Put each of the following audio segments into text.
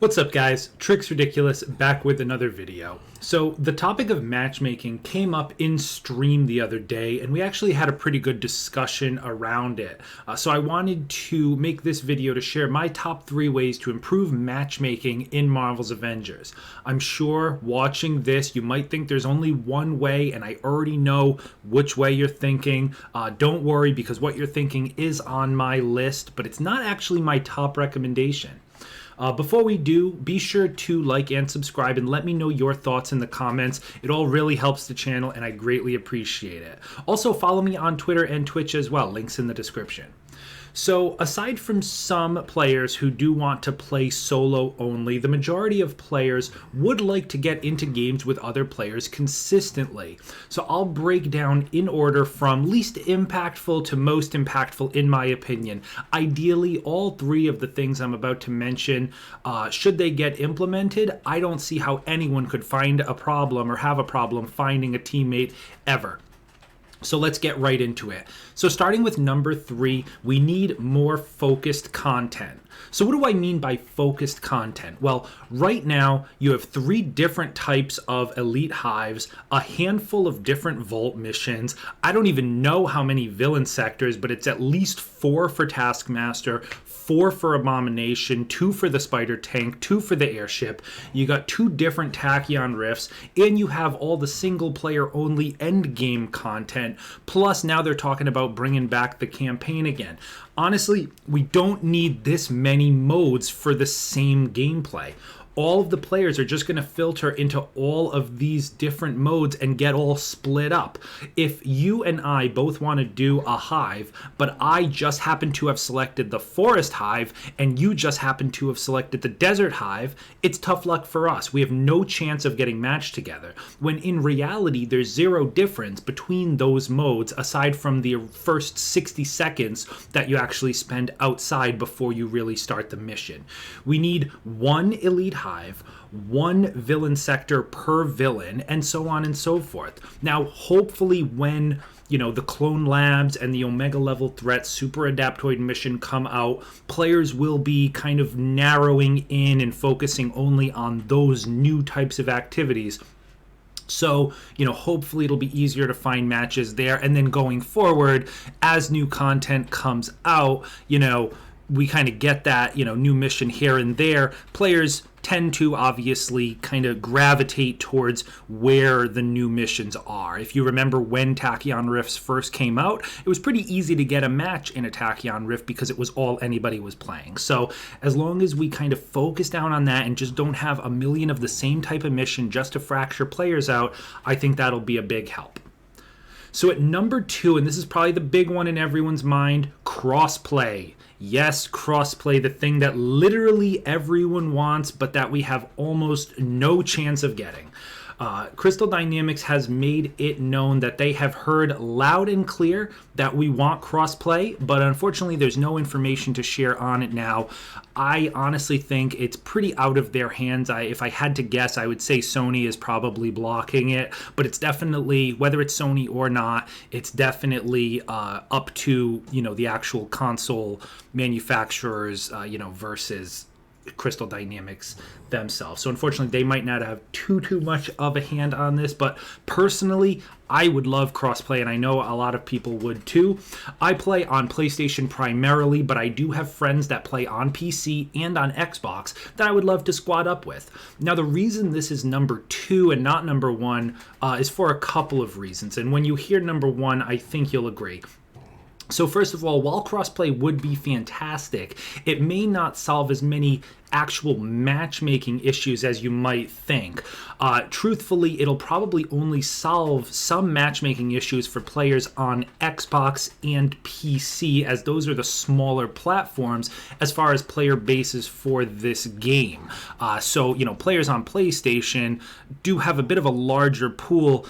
What's up guys, Tricks Ridiculous back with another video. So the topic of matchmaking came up in stream the other day and we actually had a pretty good discussion around it. So I wanted to make this video to share my top 3 ways to improve matchmaking in Marvel's Avengers. I'm sure watching this you might think there's only one way and I already know which way you're thinking. Don't worry because what you're thinking is on my list, but it's not actually my top recommendation. Before we do, be sure to like and subscribe and let me know your thoughts in the comments. It all really helps the channel and I greatly appreciate it. Also, follow me on Twitter and Twitch as well. Links in the description. So aside from some players who do want to play solo only, the majority of players would like to get into games with other players consistently. So I'll break down in order from least impactful to most impactful in my opinion. Ideally, all 3 of the things I'm about to mention, should they get implemented, I don't see how anyone could find a problem or have a problem finding a teammate ever. So let's get right into it. So starting with number 3, we need more focused content. So what do I mean by focused content? Well, right now you have 3 different types of elite hives, a handful of different vault missions. I don't even know how many villain sectors, but it's at least 4 for Taskmaster, 4 for Abomination, 2 for the Spider Tank, 2 for the airship. You got 2 different Tachyon rifts, and you have all the single player only end game content. Plus now they're talking about bringing back the campaign again. Honestly, we don't need this many modes for the same gameplay. All of the players are just going to filter into all of these different modes and get all split up. If you and I both want to do a hive, but I just happen to have selected the forest hive and you just happen to have selected the desert hive, it's tough luck for us. We have no chance of getting matched together. When in reality, there's 0 difference between those modes aside from the first 60 seconds that you actually spend outside before you really start the mission. We need 1 elite hive, 1 villain sector per villain, and so on and so forth. Now, hopefully when the Clone Labs and the Omega level threat Super Adaptoid mission come out, players will be kind of narrowing in and focusing only on those new types of activities. So, hopefully it'll be easier to find matches there. And then going forward, as new content comes out, we kind of get that, new mission here and there. Players tend to obviously kind of gravitate towards where the new missions are. If you remember when Tachyon Rifts first came out, it was pretty easy to get a match in a Tachyon Rift because it was all anybody was playing. So as long as we kind of focus down on that and just don't have a million of the same type of mission just to fracture players out, I think that'll be a big help. So at number 2, and this is probably the big one in everyone's mind, crossplay. Yes, crossplay, the thing that literally everyone wants, but that we have almost no chance of getting. Crystal Dynamics has made it known that they have heard loud and clear that we want crossplay, but unfortunately there's no information to share on it now. I honestly think it's pretty out of their hands. If I had to guess, I would say Sony is probably blocking it, but it's definitely, whether it's Sony or not, it's definitely up to, the actual console manufacturers, versus Crystal Dynamics themselves. So unfortunately they might not have too much of a hand on this, but personally I would love crossplay and I know a lot of people would too. I play on PlayStation primarily, but I do have friends that play on PC and on Xbox that I would love to squad up with. Now the reason this is number 2 and not number 1 is for a couple of reasons, and when you hear number 1 I think you'll agree. So first of all, while crossplay would be fantastic, it may not solve as many actual matchmaking issues as you might think. Truthfully, it'll probably only solve some matchmaking issues for players on Xbox and PC, as those are the smaller platforms as far as player bases for this game. So players on PlayStation do have a bit of a larger pool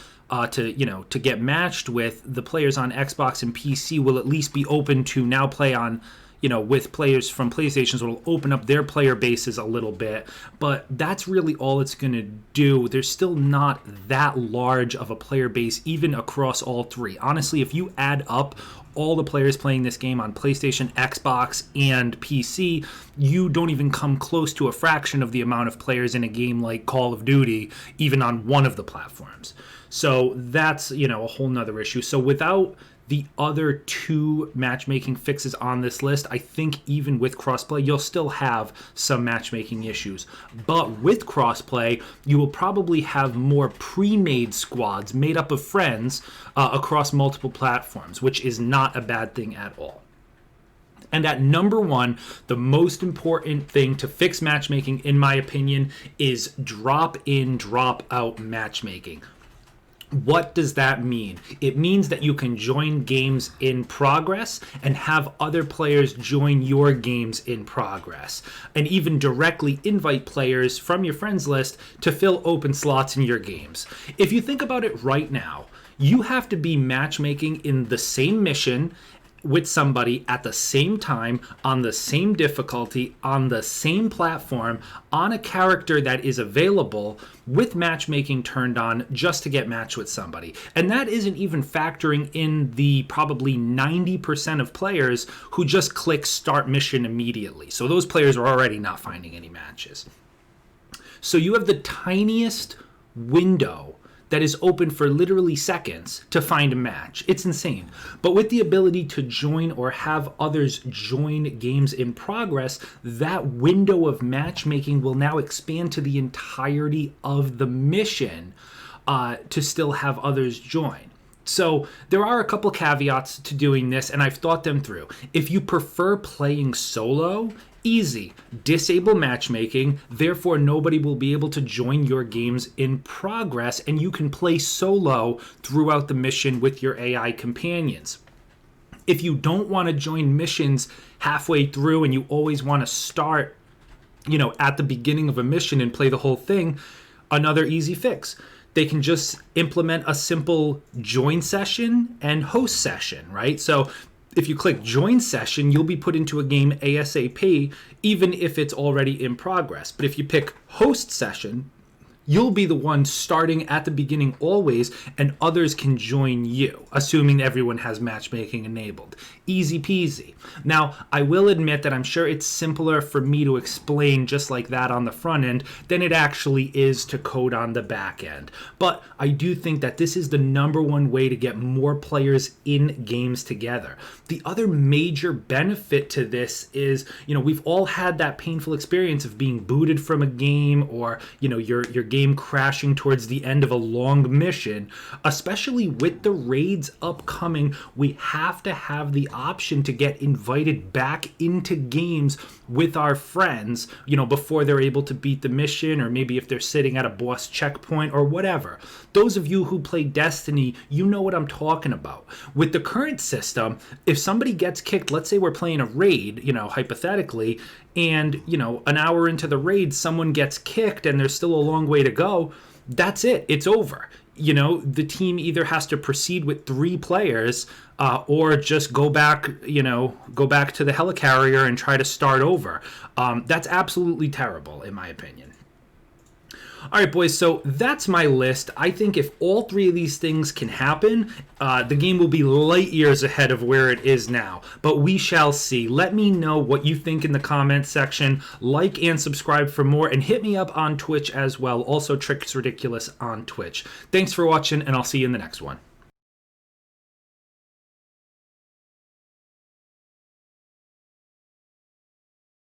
to get matched with. The players on Xbox and PC will at least be open to now play on with players from PlayStation, so it'll open up their player bases a little bit, but that's really all it's going to do. There's still not that large of a player base even across all 3. Honestly, if you add up all the players playing this game on PlayStation, Xbox, and PC, you don't even come close to a fraction of the amount of players in a game like Call of Duty, even on one of the platforms. So that's, a whole nother issue. So without the other two matchmaking fixes on this list, I think even with crossplay, you'll still have some matchmaking issues. But with crossplay, you will probably have more pre-made squads made up of friends across multiple platforms, which is not a bad thing at all. And at number one, the most important thing to fix matchmaking, in my opinion, is drop-in, drop-out matchmaking. What does that mean? It means that you can join games in progress and have other players join your games in progress, and even directly invite players from your friends list to fill open slots in your games. If you think about it right now, you have to be matchmaking in the same mission with somebody at the same time, on the same difficulty, on the same platform, on a character that is available, with matchmaking turned on, just to get matched with somebody. And that isn't even factoring in the probably 90% of players who just click start mission immediately. So those players are already not finding any matches. So you have the tiniest window that is open for literally seconds to find a match. It's insane. But with the ability to join or have others join games in progress, that window of matchmaking will now expand to the entirety of the mission to still have others join. So there are a couple caveats to doing this, and I've thought them through. If you prefer playing solo, easy. Disable matchmaking, therefore nobody will be able to join your games in progress, and you can play solo throughout the mission with your AI companions. If you don't want to join missions halfway through and you always want to start, at the beginning of a mission and play the whole thing, another easy fix. They can just implement a simple join session and host session, right? So if you click join session, you'll be put into a game ASAP, even if it's already in progress. But if you pick host session, you'll be the one starting at the beginning always, and others can join you, assuming everyone has matchmaking enabled. Easy peasy. Now, I will admit that I'm sure it's simpler for me to explain just like that on the front end than it actually is to code on the back end. But I do think that this is the number one way to get more players in games together. The other major benefit to this is, we've all had that painful experience of being booted from a game, or, your game crashing towards the end of a long mission. Especially with the raids upcoming, we have to have the option to get invited back into games with our friends, before they're able to beat the mission, or maybe if they're sitting at a boss checkpoint or whatever. Those of you who play Destiny, you know what I'm talking about. With the current system, if somebody gets kicked, let's say we're playing a raid, hypothetically, and, an hour into the raid, someone gets kicked and there's still a long way to go, that's it. It's over. The team either has to proceed with 3 players or just go back to the helicarrier and try to start over. That's absolutely terrible, in my opinion. All right, boys, so that's my list. I think if all 3 of these things can happen, the game will be light years ahead of where it is now. But we shall see. Let me know what you think in the comments section. Like and subscribe for more, and hit me up on Twitch as well. Also, Tricks Ridiculous on Twitch. Thanks for watching, and I'll see you in the next one.